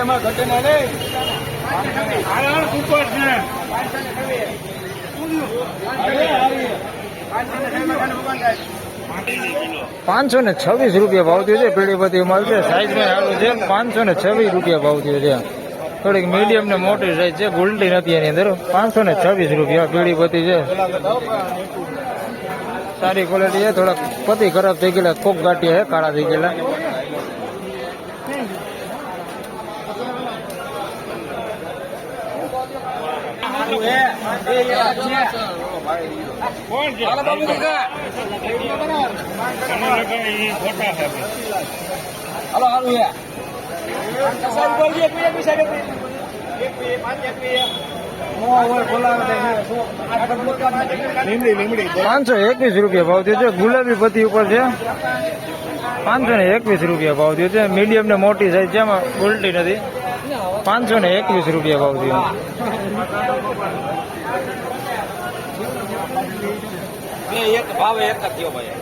એમાં ઘટે ના રે 526 રૂપિયા ભાવ થયો છે. પેલી બધી માલ છે, સાઈઝમાં સારું છે. 526 રૂપિયા ભાવ થયો છે. થોડીક મીડિયમ ને મોટી સાઈઝ છે, ગુલટી નથી એની અંદર. 526 રૂપિયા પેલી બધી છે. સારી ક્વોલિટી છે. થોડાક પતિ ખરાબ થઈ ગયેલા, કોક ગાંઠિયા છે, કાળા થઈ ગયેલા. પાંચસો 21 રૂપિયા ભાવ થયો છે. ગુલાબી પતિ ઉપર છે. 521 રૂપિયા ભાવ થયો છે. મીડિયમ ને મોટી સાઈઝ છે, એમાં ઉલટી નથી. 521 રૂપિયા ભાવ થયો. એક ભાવ એક જ થયો ભાઈ.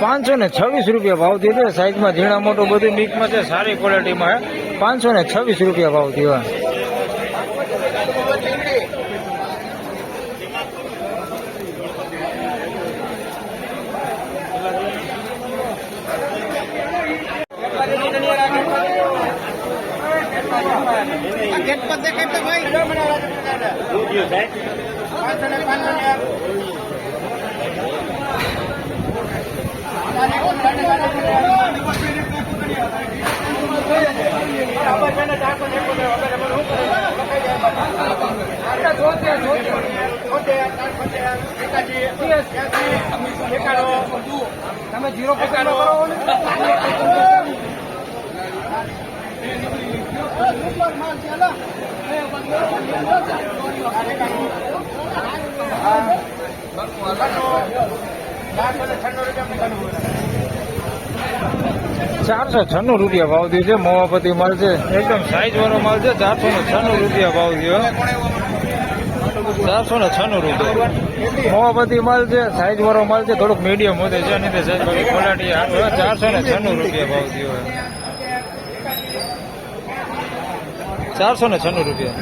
526 રૂપિયા ભાવ થયો છે. સાઈઝમાં ઝીણા મોટું બધું મિક્સમાં છે, સારી ક્વોલિટીમાં છે. 526 રૂપિયા ભાવ થયો. તમે 0 પકડો ₹496 રૂપિયા ભાવ થયો છે. મોવાપતિ માલ છે, એકદમ સાઈઝ વાળો માલ છે. 496 રૂપિયા ભાવ થયો. 496 રૂપિયા મોવાપતિ માલ છે, સાઈઝ વાળો માલ છે. થોડુંક મીડિયમ વધે છે, અને સાઈઝ ક્વોલિટી 496 રૂપિયા ભાવ થયો. 496 રૂપિયા.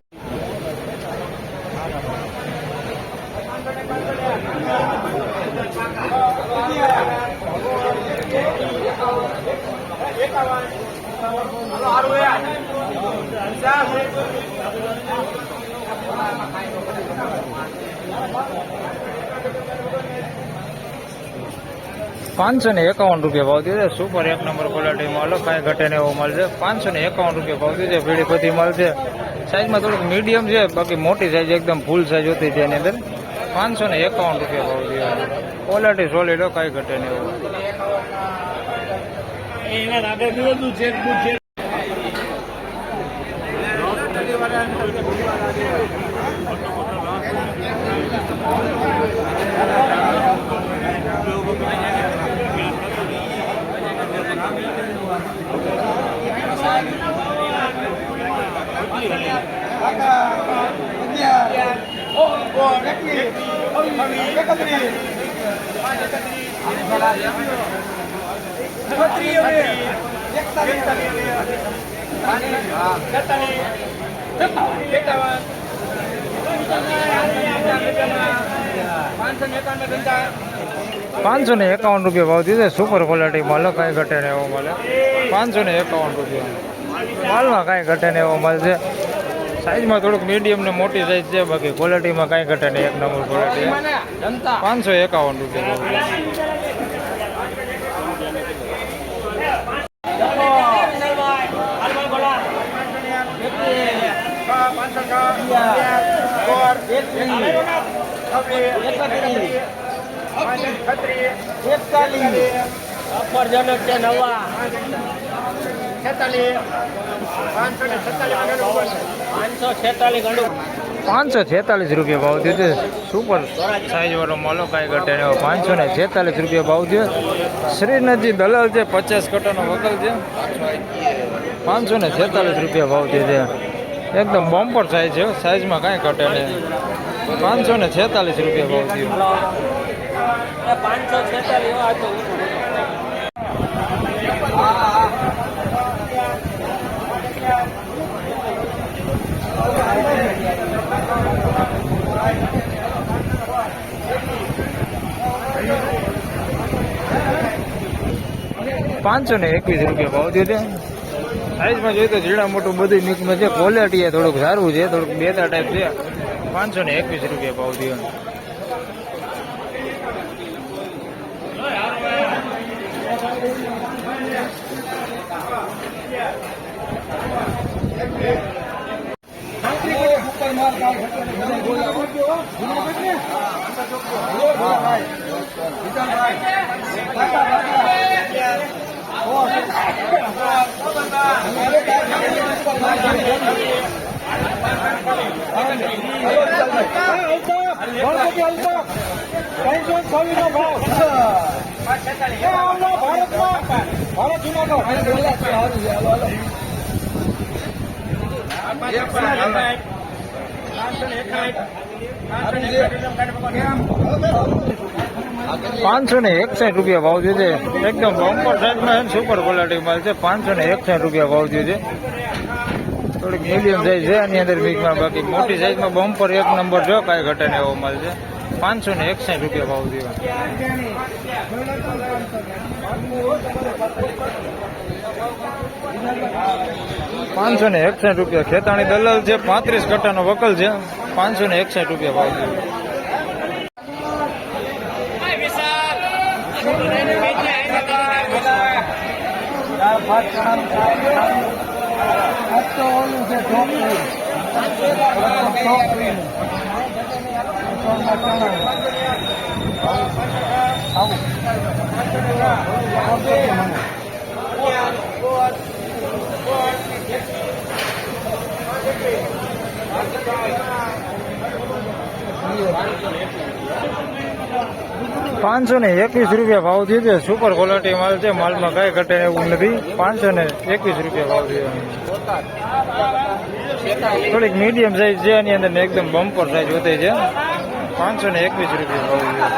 ₹551 રૂપિયા ભાવ થયો છે. સુપર એક નંબર ક્વોલિટી માલ, કાંઈ ઘટે ને એવો માલ છે. 551 રૂપિયા ભાવ થયો છે. પીળી પતિ માલ છે, સાઈઝમાં થોડુંક મીડિયમ છે, બાકી મોટી સાઈઝ એકદમ ફૂલ સાઈઝ હોતી છે એની અંદર. 551 રૂપિયા ભાવ થયો. ક્વોલિટી સોલિડ, કાંઈ ઘટે ને એવું. ₹551 રૂપિયા ભાવ થયો છે. સુપર ક્વોલિટી માલ, કાંઈ ઘટે ને એવો માલ. 551 રૂપિયા માલમાં કાંઈ ઘટે ને એવો માલ છે. સાઈઝમાં થોડુંક મીડિયમ ને મોટી સાઈઝ છે, બાકી ક્વોલિટીમાં કાંઈ ઘટે ને એક નંબર ક્વોલિટી. 551 રૂપિયા. સફરજન છે નવા 546 ગંડુ 546 રૂપિયા ભાવ થયો છે. સુપર સાઈઝ વાળો માલો કાંઈ ઘટે ને 546 રૂપિયા ભાવ થયો. શ્રીનાથજી દલાલ છે, 50 કટાનો વકલ છે, 546 રૂપિયા ભાવ થયો છે. એકદમ બમ્પર સાઈઝ છે, સાઈઝમાં કાંઈ ઘટે નહીં. 546 રૂપિયા ભાવ થયો. 521 રૂપિયા ભાવ થયો છે. સાઈઝમાં જોઈએ તો ઝીણા મોટું બધું મિક્સમાં છે. ક્વોલિટી થોડુંક સારું છે, થોડુંક બેતા ટાઈપ છે. 521 રૂપિયા ભાવ થયો. ₹561 રૂપિયા ભાવ થયો છે. એકદમ બમ્પર સાઈઝમાં સુપર ક્વોલિટી માલ છે. 561 રૂપિયા ભાવ થયો છે. થોડીક મીડિયમ સાઈઝ છે એની અંદર મિક્સમાં. બાકી મોટી સાઈઝમાં બમ્પર એક નંબર જો કાંઈ ઘટે ને એવો માલ છે. 561 રૂપિયા ભાવ થયો. ₹561 ખેતાણી દલાલ છે, 35 કટ્ટાનો વકલ છે. 561 રૂપિયા ભાવ થયો. ₹521 ભાવ થયો છે. સુપર ક્વોલિટી માલ છે. માલમાં કાંઈ ઘટે એવું નથી. 521 રૂપિયા ભાવ થયો. થોડીક મીડિયમ સાઈઝ છે એની અંદર એકદમ બમ્પર સાઈઝ હોતી છે. 521 રૂપિયા ભાવ થયો.